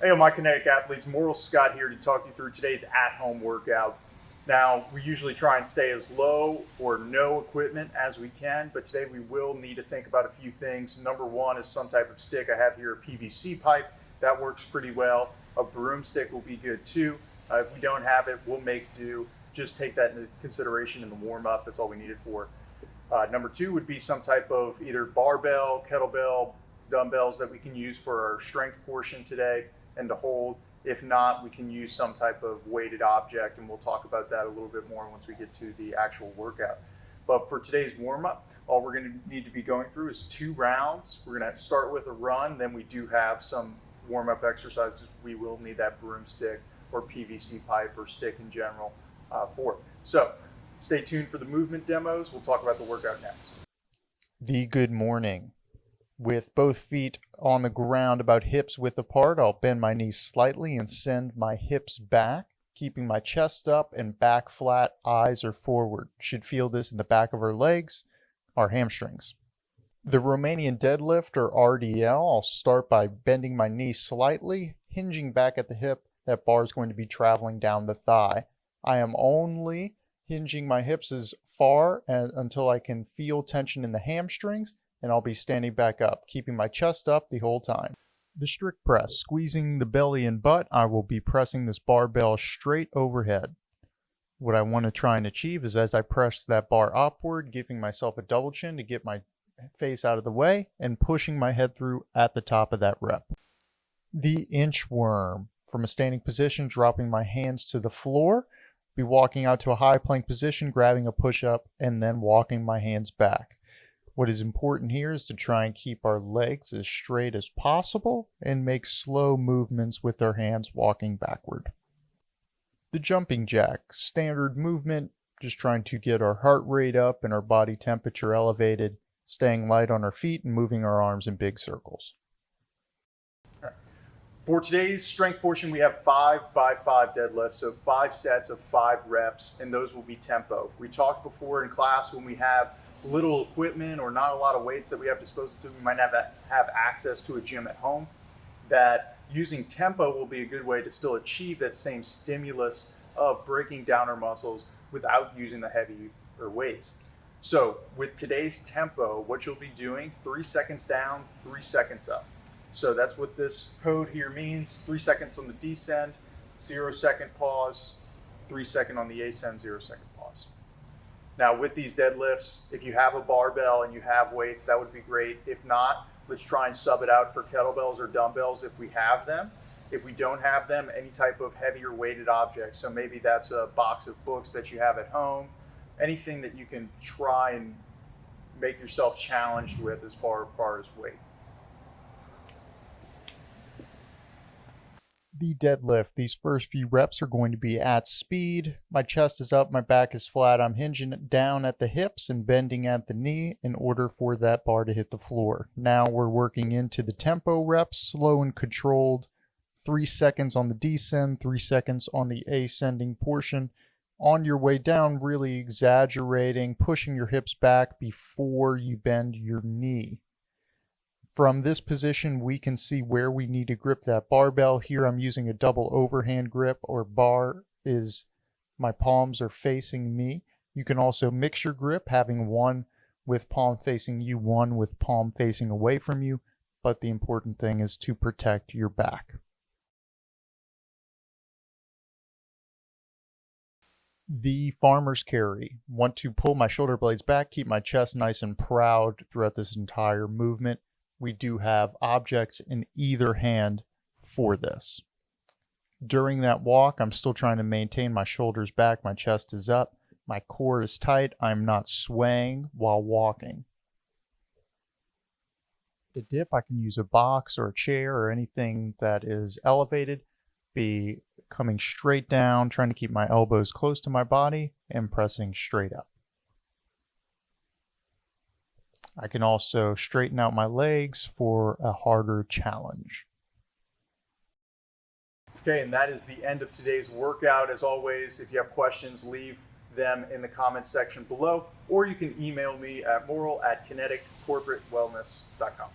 Hey, my Kinetic Athletes, Moral Scott here to talk you through today's at-home workout. Now, we usually try and stay as low or no equipment as we can, but today we will need to think about a few things. Number one is some type of stick. I have here a PVC pipe. That works pretty well. A broomstick will be good too. If we don't have it, we'll make do. Just take that into consideration in the warm-up. That's all we need it for. Number two would be some type of either barbell, kettlebell, dumbbells that we can use for our strength portion today and to hold. If not, we can use some type of weighted object, and we'll talk about that a little bit more once we get to the actual workout. But for today's warm-up, all we're going to need to be going through is 2 rounds. We're going to start with a run, then we do have some warm-up exercises we will need that broomstick or PVC pipe or stick in general for. So stay tuned for the movement demos. We'll talk about the workout next. The good morning. With both feet on the ground about hips width apart, I'll bend my knees slightly and send my hips back, keeping my chest up and back flat, eyes are forward. Should feel this in the back of our legs, our hamstrings. The Romanian deadlift or RDL, I'll start by bending my knee slightly, hinging back at the hip. That bar is going to be traveling down the thigh. I am only hinging my hips as far until I can feel tension in the hamstrings, and I'll be standing back up, keeping my chest up the whole time. The strict press, squeezing the belly and butt, I will be pressing this barbell straight overhead. What I want to try and achieve is as I press that bar upward, giving myself a double chin to get my face out of the way and pushing my head through at the top of that rep. The inchworm, from a standing position, dropping my hands to the floor, be walking out to a high plank position, grabbing a push-up, and then walking my hands back. What is important here is to try and keep our legs as straight as possible and make slow movements with our hands walking backward. The jumping jack, standard movement, just trying to get our heart rate up and our body temperature elevated, staying light on our feet and moving our arms in big circles. For today's strength portion, we have 5x5 deadlifts, so 5 sets of 5 reps, and those will be tempo. We talked before in class when we have little equipment or not a lot of weights that we have disposal to, we might have access to a gym at home, that using tempo will be a good way to still achieve that same stimulus of breaking down our muscles without using the heavier weights. So with today's tempo, what you'll be doing, 3 seconds down, 3 seconds up. So that's what this code here means. 3 seconds on the descend, 0 second pause, 3 second on the ascend, 0 second pause. Now with these deadlifts, if you have a barbell and you have weights, that would be great. If not, let's try and sub it out for kettlebells or dumbbells if we have them. If we don't have them, any type of heavier weighted object. So maybe that's a box of books that you have at home, anything that you can try and make yourself challenged with as far as weight. The deadlift, these first few reps are going to be at speed. My chest is up, my back is flat. I'm hinging down at the hips and bending at the knee in order for that bar to hit the floor. Now we're working into the tempo reps, slow and controlled. 3 seconds on the descend, 3 seconds on the ascending portion. On your way down, really exaggerating, pushing your hips back before you bend your knee. From this position, we can see where we need to grip that barbell. Here I'm using a double overhand grip, or bar is my palms are facing me. You can also mix your grip, having one with palm facing you, one with palm facing away from you, but the important thing is to protect your back. The farmer's carry. Want to pull my shoulder blades back, keep my chest nice and proud throughout this entire movement. We do have objects in either hand for this. During that walk, I'm still trying to maintain my shoulders back, my chest is up, my core is tight, I'm not swaying while walking. The dip, I can use a box or a chair or anything that is elevated, be coming straight down, trying to keep my elbows close to my body and pressing straight up. I can also straighten out my legs for a harder challenge. Okay, and that is the end of today's workout. As always, if you have questions, leave them in the comments section below, or you can email me at moral@kineticcorporatewellness.com.